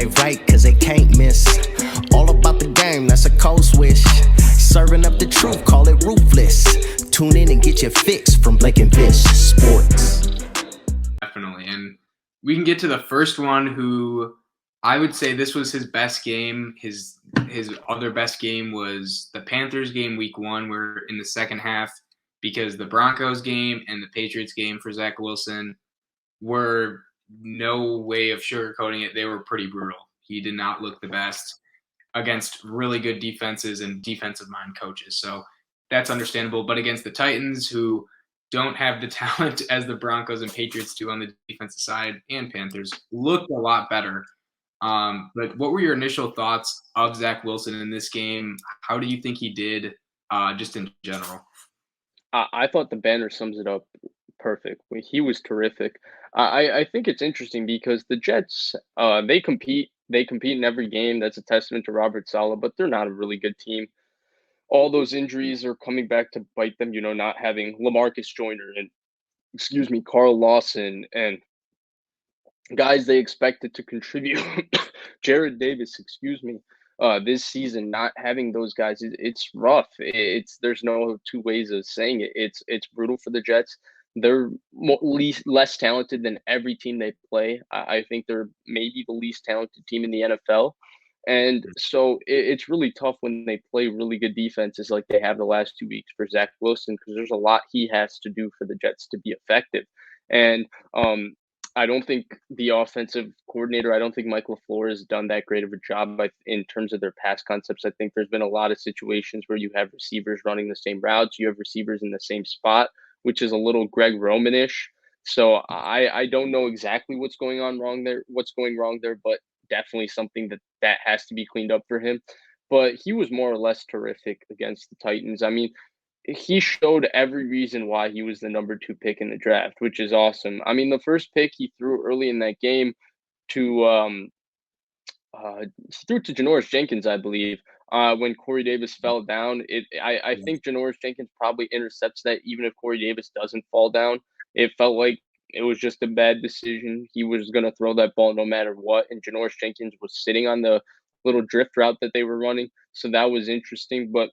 play right, cause they can't miss. All about the game, that's a cold switch. Serving up the truth, call it ruthless. Tune in and get your fix from Blake and Vish Sports. Definitely. And we can get to the first one who I would say this was his best game. His other best game was the Panthers game week 1. We're in the second half because the Broncos game and the Patriots game for Zach Wilson were no way of sugarcoating it. They were pretty brutal. He did not look the best against really good defenses and defensive mind coaches. So that's understandable. But against the Titans, who don't have the talent as the Broncos and Patriots do on the defensive side, and Panthers, looked a lot better. But what were your initial thoughts of Zach Wilson in this game? How do you think he did just in general? I thought the banner sums it up perfect. He was terrific. I think it's interesting because the Jets, they compete. They compete in every game. That's a testament to Robert Saleh, but they're not a really good team. All those injuries are coming back to bite them, not having LaMarcus Joyner and, Carl Lawson and guys they expected to contribute. Jared Davis, this season, not having those guys, it's rough. There's no two ways of saying it. It's brutal for the Jets. They're less talented than every team they play. I think they're maybe the least talented team in the NFL. And so it's really tough when they play really good defenses like they have the last 2 weeks for Zach Wilson, because there's a lot he has to do for the Jets to be effective. And I don't think the offensive coordinator, I don't think Mike LaFleur has done that great of a job in terms of their pass concepts. I think there's been a lot of situations where you have receivers running the same routes, you have receivers in the same spot, which is a little Greg Roman-ish. So I don't know exactly what's going wrong there, but definitely something that has to be cleaned up for him. But he was more or less terrific against the Titans. I mean, he showed every reason why he was the number 2 pick in the draft, which is awesome. I mean, the first pick he threw early in that game to Janoris Jenkins, I believe, when Corey Davis fell down. I think Janoris Jenkins probably intercepts that even if Corey Davis doesn't fall down. It felt like it was just a bad decision. He was going to throw that ball no matter what, and Janoris Jenkins was sitting on the little drift route that they were running. So that was interesting. But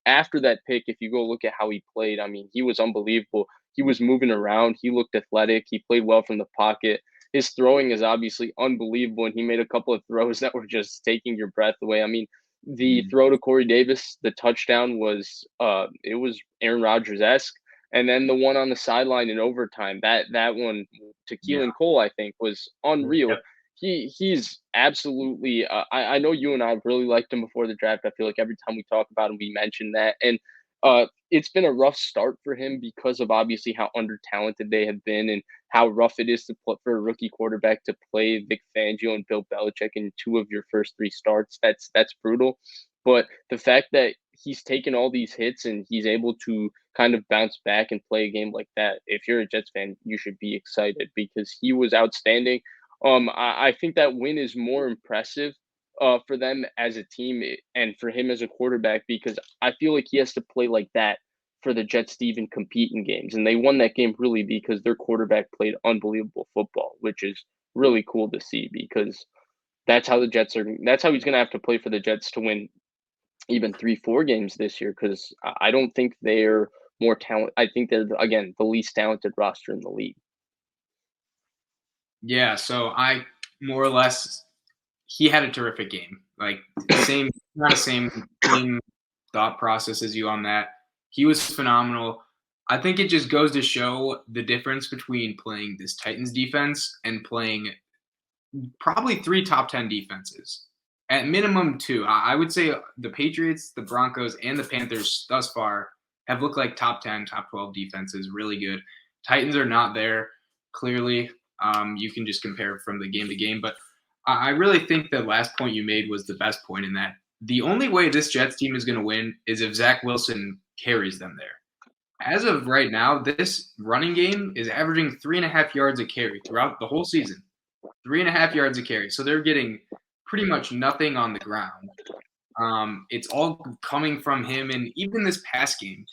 after that pick, if you go look at how he played, I mean, he was unbelievable. He was moving around. He looked athletic. He played well from the pocket. His throwing is obviously unbelievable, and he made a couple of throws that were just taking your breath away. I mean, the throw to Corey Davis, the touchdown was Aaron Rodgers-esque. And then the one on the sideline in overtime, that one to Keelan Cole, I think, was unreal. Yep. He's absolutely I know you and I really liked him before the draft. I feel like every time we talk about him, we mention that. And it's been a rough start for him because of obviously how under-talented they have been and how rough it is for a rookie quarterback to play Vic Fangio and Bill Belichick in 2 of your first 3 starts. That's brutal. But the fact that he's taken all these hits and he's able to kind of bounce back and play a game like that, if you're a Jets fan, you should be excited because he was outstanding. I think that win is more impressive for them as a team and for him as a quarterback, because I feel like he has to play like that for the Jets to even compete in games. And they won that game really because their quarterback played unbelievable football, which is really cool to see, because that's how he's going to have to play for the Jets to win even 3-4 games this year, because I don't think they're more talent. I think they're, again, the least talented roster in the league. Yeah, so I more or less, he had a terrific game. Like same thought process as you on that. He was phenomenal. I think it just goes to show the difference between playing this Titans defense and playing probably 3 top 10 defenses. At minimum 2. I would say the Patriots, the Broncos, and the Panthers thus far have looked like top 10, top 12 defenses, really good. Titans are not there, clearly. You can just compare from the game to game. But I really think the last point you made was the best point in that. The only way this Jets team is going to win is if Zach Wilson carries them there. As of right now, this running game is averaging 3.5 yards a carry throughout the whole season. 3.5 yards a carry. So they're getting pretty much nothing on the ground. It's all coming from him. And even this pass game,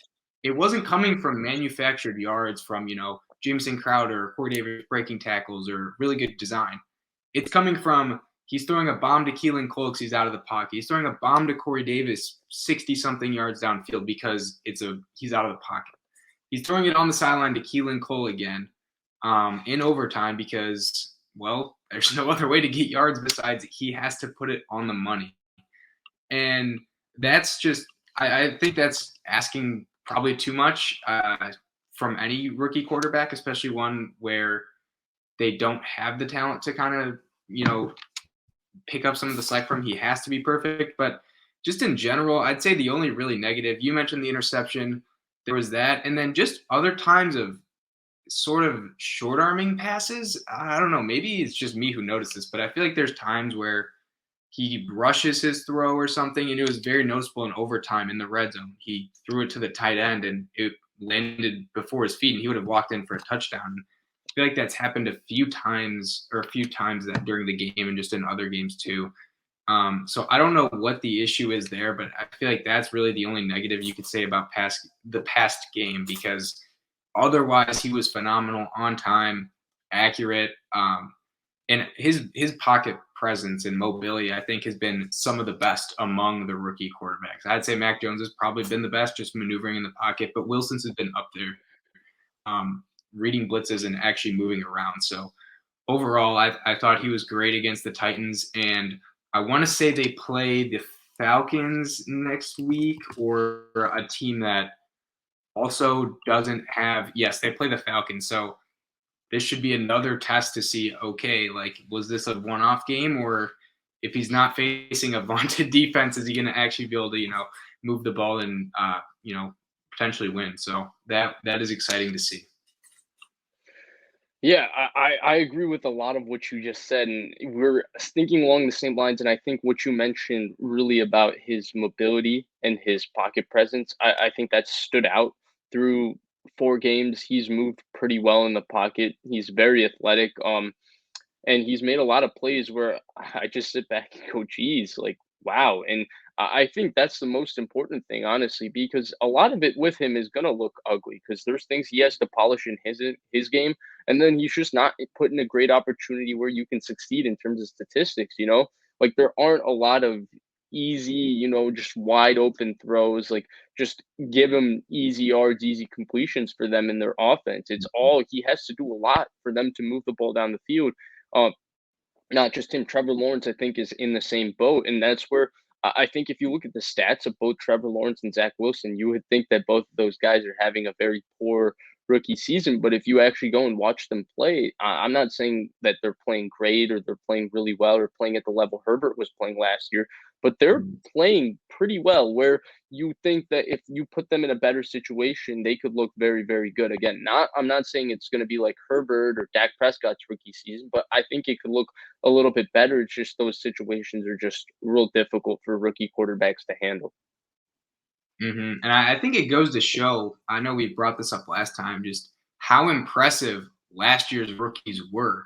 it wasn't coming from manufactured yards from, Jameson Crowder, Corey Davis breaking tackles, or really good design. It's coming from He's throwing a bomb to Keelan Cole because he's out of the pocket. He's throwing a bomb to Corey Davis 60-something yards downfield because he's out of the pocket. He's throwing it on the sideline to Keelan Cole again in overtime because, well, there's no other way to get yards besides he has to put it on the money. And that's just – I think that's asking probably too much from any rookie quarterback, especially one where they don't have the talent to kind of, pick up some of the slack from. He has to be perfect. But just in general, I'd say the only really negative, you mentioned the interception, there was that. And then just other times of sort of short arming passes. I don't know. Maybe it's just me who noticed this, but I feel like there's times where he rushes his throw or something. And it was very noticeable in overtime in the red zone. He threw it to the tight end and it landed before his feet and he would have walked in for a touchdown. I feel like that's happened a few times that during the game and just in other games too. So I don't know what the issue is there, but I feel like that's really the only negative you could say about the past game, because otherwise he was phenomenal, on time, accurate, and his pocket presence and mobility, I think, has been some of the best among the rookie quarterbacks. I'd say Mac Jones has probably been the best, just maneuvering in the pocket, but Wilson's has been up there. Reading blitzes and actually moving around. So overall, I thought he was great against the Titans. And I want to say they play the Falcons next week, or a team that also doesn't have – yes, they play the Falcons. So this should be another test to see, okay, like, was this a one-off game? Or if he's not facing a vaunted defense, is he going to actually be able to, move the ball and, potentially win? So that is exciting to see. Yeah, I agree with a lot of what you just said, and we're thinking along the same lines. And I think what you mentioned really about his mobility and his pocket presence, I think that stood out through 4 games. He's moved pretty well in the pocket. He's very athletic, and he's made a lot of plays where I just sit back and go, geez, like, wow. And I think that's the most important thing, honestly, because a lot of it with him is going to look ugly because there's things he has to polish in his game. And then he's just not put in a great opportunity where you can succeed in terms of statistics, Like, there aren't a lot of easy, just wide open throws. Like, just give him easy yards, easy completions for them in their offense. It's all he has to do a lot for them to move the ball down the field. Not just him, Trevor Lawrence, I think, is in the same boat. And that's where I think if you look at the stats of both Trevor Lawrence and Zach Wilson, you would think that both of those guys are having a very poor rookie season. But if you actually go and watch them play, I'm not saying that they're playing great or they're playing really well or playing at the level Herbert was playing last year, but they're playing pretty well, where you think that if you put them in a better situation, they could look very, very good. Again, I'm not saying it's going to be like Herbert or Dak Prescott's rookie season, but I think it could look a little bit better. It's just those situations are just real difficult for rookie quarterbacks to handle. And I think it goes to show, I know we brought this up last time, just how impressive last year's rookies were,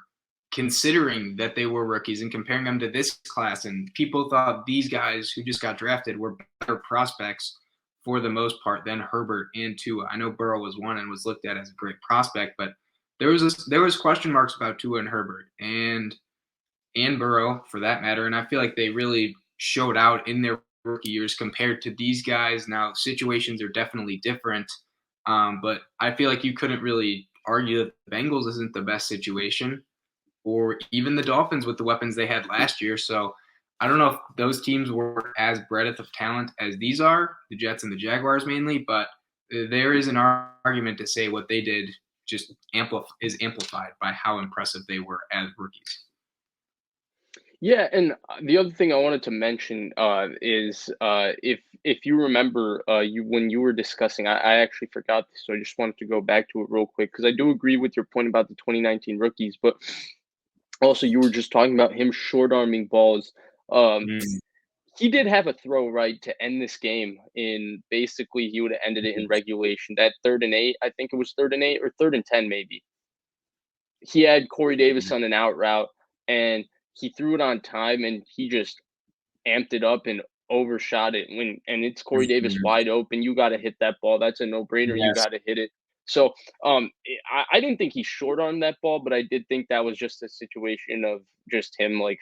considering that they were rookies and comparing them to this class. And people thought these guys who just got drafted were better prospects for the most part than Herbert and Tua. I know Burrow was one and was looked at as a great prospect, but there was question marks about Tua and Herbert and Burrow for that matter. And I feel like they really showed out in their rookie years compared to these guys. Now, situations are definitely different, but I feel like you couldn't really argue that the Bengals isn't the best situation, or even the Dolphins with the weapons they had last year. So I don't know if those teams were as breadth of talent as these are, the Jets and the Jaguars mainly, but there is an argument to say what they did just is amplified by how impressive they were as rookies. Yeah, and the other thing I wanted to mention is if you remember when you were discussing, I actually forgot this, so I just wanted to go back to it real quick because I do agree with your point about the 2019 rookies, but also you were just talking about him short arming balls. He did have a throw right to end this game in basically he would have ended it in regulation. That 3rd and 8, I think it was 3rd and 8 or 3rd and 10 maybe. He had Corey Davis on an out route and he threw it on time and he just amped it up and overshot it. And it's Corey Davis wide open. You got to hit that ball. That's a no-brainer. Yes. You got to hit it. So I didn't think he short on that ball, but I did think that was just a situation of just him like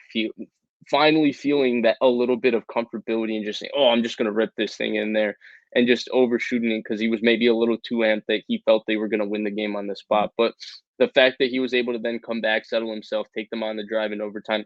finally feeling that a little bit of comfortability and just saying, "Oh, I'm just going to rip this thing in there," and just overshooting it because he was maybe a little too amped that he felt they were going to win the game on the spot. But the fact that he was able to then come back, settle himself, take them on the drive in overtime,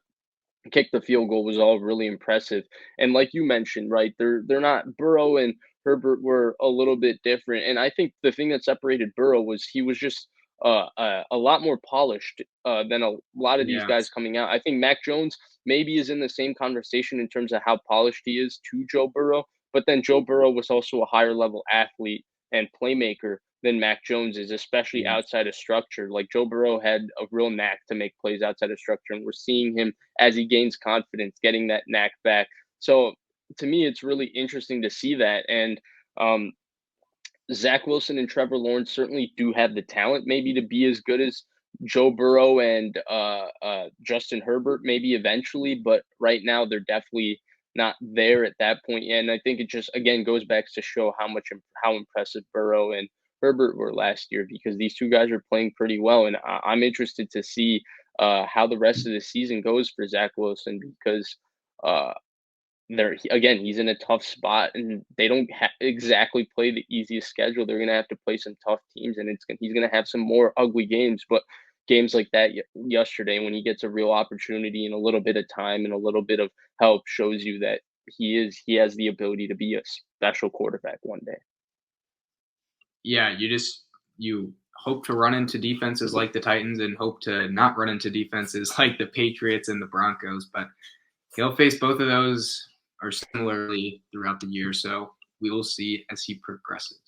kick the field goal was all really impressive. And like you mentioned, right, they're not Burrow and Herbert were a little bit different. And I think the thing that separated Burrow was he was just a lot more polished than a lot of these Yeah. guys coming out. I think Mac Jones maybe is in the same conversation in terms of how polished he is to Joe Burrow, but then Joe Burrow was also a higher level athlete and playmaker than Mac Jones is, especially Yeah. outside of structure. Like Joe Burrow had a real knack to make plays outside of structure, and we're seeing him as he gains confidence, getting that knack back. So to me, it's really interesting to see that. And um, Zach Wilson and Trevor Lawrence certainly do have the talent, maybe to be as good as Joe Burrow and Justin Herbert, maybe eventually. But right now, they're definitely not there at that point yet. And I think it just again goes back to show how impressive Burrow and Herbert were last year because these two guys are playing pretty well. And I'm interested to see how the rest of the season goes for Zach Wilson because uh, again, he's in a tough spot, and they don't exactly play the easiest schedule. They're gonna have to play some tough teams, and he's gonna have some more ugly games. But games like that yesterday, when he gets a real opportunity and a little bit of time and a little bit of help, shows you that he has the ability to be a special quarterback one day. Yeah, you hope to run into defenses like the Titans and hope to not run into defenses like the Patriots and the Broncos, but he'll face both of those or similarly throughout the year, so we will see as he progresses.